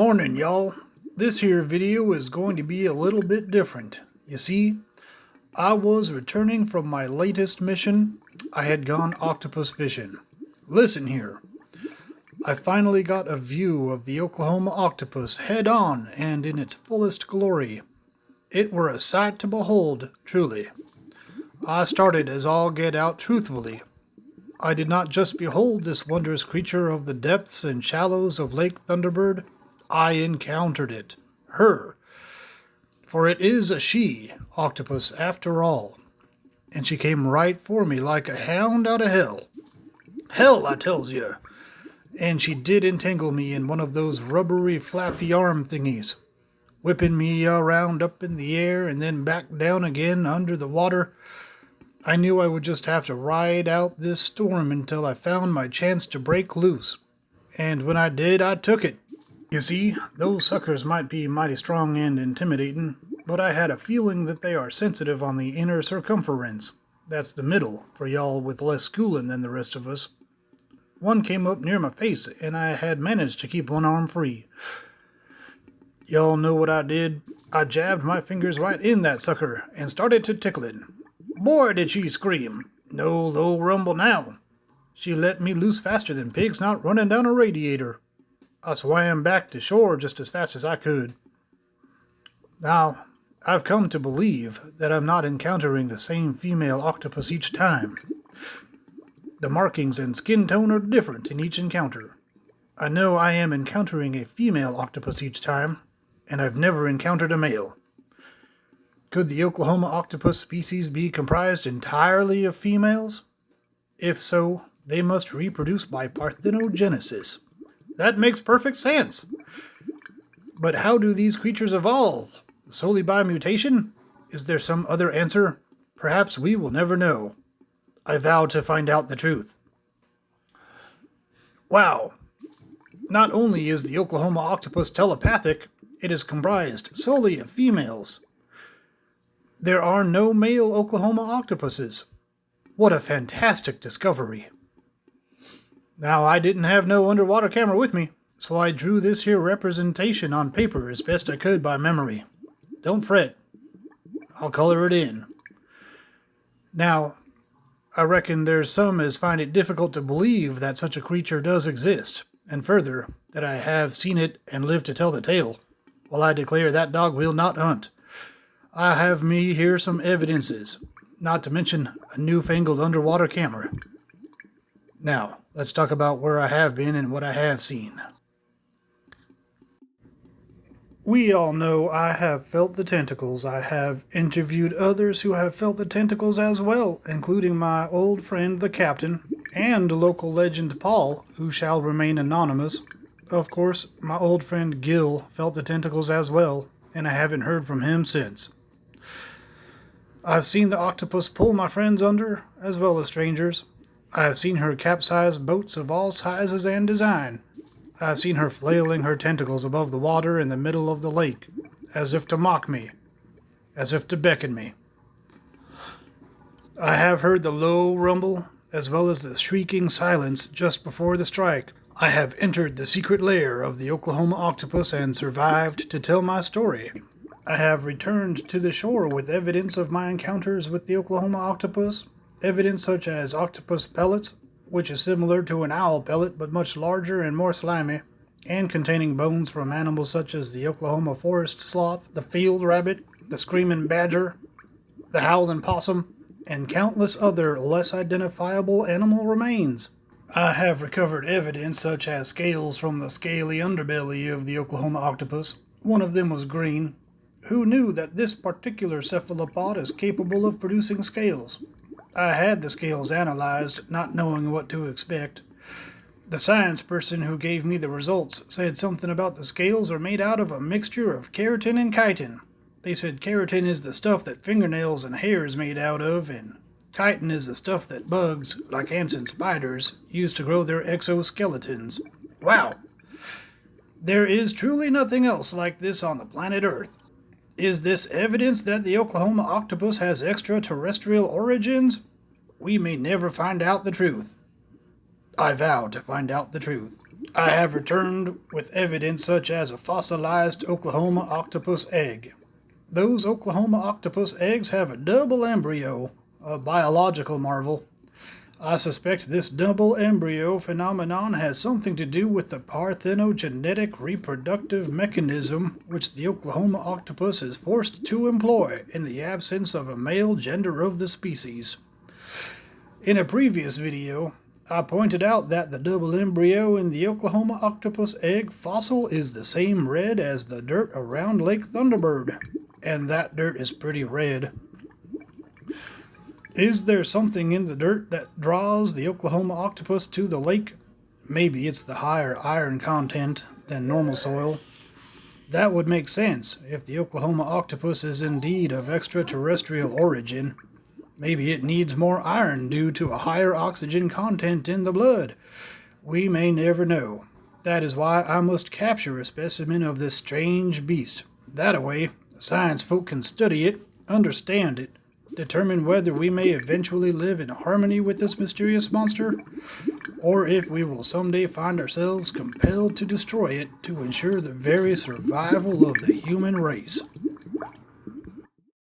Morning, y'all. This here video is going to be a little bit different. You see, I was returning from my latest mission. I had gone octopus fishing. Listen here. I finally got a view of the Oklahoma octopus head on and in its fullest glory. It were a sight to behold, truly. I started as all get out truthfully. I did not just behold this wondrous creature of the depths and shallows of Lake Thunderbird. I encountered it, her, for it is a she octopus after all, and she came right for me like a hound out of hell. Hell, I tells you. And she did entangle me in one of those rubbery flappy arm thingies, whipping me around up in the air and then back down again under the water. I knew I would just have to ride out this storm until I found my chance to break loose, and when I did, I took it. You see, those suckers might be mighty strong and intimidating, but I had a feeling that they are sensitive on the inner circumference. That's the middle, for y'all with less schooling than the rest of us. One came up near my face, and I had managed to keep one arm free. Y'all know what I did? I jabbed my fingers right in that sucker and started to tickle it. Boy, did she scream. No low rumble now. She let me loose faster than pigs not running down a radiator. I swam back to shore just as fast as I could. Now, I've come to believe that I'm not encountering the same female octopus each time. The markings and skin tone are different in each encounter. I know I am encountering a female octopus each time, and I've never encountered a male. Could the Oklahoma octopus species be comprised entirely of females? If so, they must reproduce by parthenogenesis. That makes perfect sense. But how do these creatures evolve? Solely by mutation? Is there some other answer? Perhaps we will never know. I vow to find out the truth. Wow. Not only is the Oklahoma octopus telepathic, it is comprised solely of females. There are no male Oklahoma octopuses. What a fantastic discovery. Now, I didn't have no underwater camera with me, so I drew this here representation on paper as best I could by memory. Don't fret. I'll color it in. Now, I reckon there's some as find it difficult to believe that such a creature does exist, and further, that I have seen it and lived to tell the tale. Well, I declare that dog will not hunt. I have me here some evidences, not to mention a newfangled underwater camera. Now, let's talk about where I have been and what I have seen. We all know I have felt the tentacles. I have interviewed others who have felt the tentacles as well, including my old friend the captain, and local legend Paul, who shall remain anonymous. Of course, my old friend Gil felt the tentacles as well, and I haven't heard from him since. I've seen the octopus pull my friends under, as well as strangers. I have seen her capsize boats of all sizes and design. I have seen her flailing her tentacles above the water in the middle of the lake, as if to mock me, as if to beckon me. I have heard the low rumble, as well as the shrieking silence just before the strike. I have entered the secret lair of the Oklahoma octopus and survived to tell my story. I have returned to the shore with evidence of my encounters with the Oklahoma octopus. Evidence such as octopus pellets, which is similar to an owl pellet but much larger and more slimy, and containing bones from animals such as the Oklahoma forest sloth, the field rabbit, the screaming badger, the howling possum, and countless other less identifiable animal remains. I have recovered evidence such as scales from the scaly underbelly of the Oklahoma octopus. One of them was green. Who knew that this particular cephalopod is capable of producing scales? I had the scales analyzed, not knowing what to expect. The science person who gave me the results said something about the scales are made out of a mixture of keratin and chitin. They said keratin is the stuff that fingernails and hair is made out of, and chitin is the stuff that bugs, like ants and spiders, use to grow their exoskeletons. Wow! There is truly nothing else like this on the planet Earth. Is this evidence that the Oklahoma octopus has extraterrestrial origins? We may never find out the truth. I vow to find out the truth. I have returned with evidence such as a fossilized Oklahoma octopus egg. Those Oklahoma octopus eggs have a double embryo, a biological marvel. I suspect this double embryo phenomenon has something to do with the parthenogenetic reproductive mechanism which the Oklahoma octopus is forced to employ in the absence of a male gender of the species. In a previous video, I pointed out that the double embryo in the Oklahoma octopus egg fossil is the same red as the dirt around Lake Thunderbird, and that dirt is pretty red. Is there something in the dirt that draws the Oklahoma octopus to the lake? Maybe it's the higher iron content than normal soil. That would make sense if the Oklahoma octopus is indeed of extraterrestrial origin. Maybe it needs more iron due to a higher oxygen content in the blood. We may never know. That is why I must capture a specimen of this strange beast. That-a-way, science folk can study it, understand it, determine whether we may eventually live in harmony with this mysterious monster, or if we will someday find ourselves compelled to destroy it to ensure the very survival of the human race.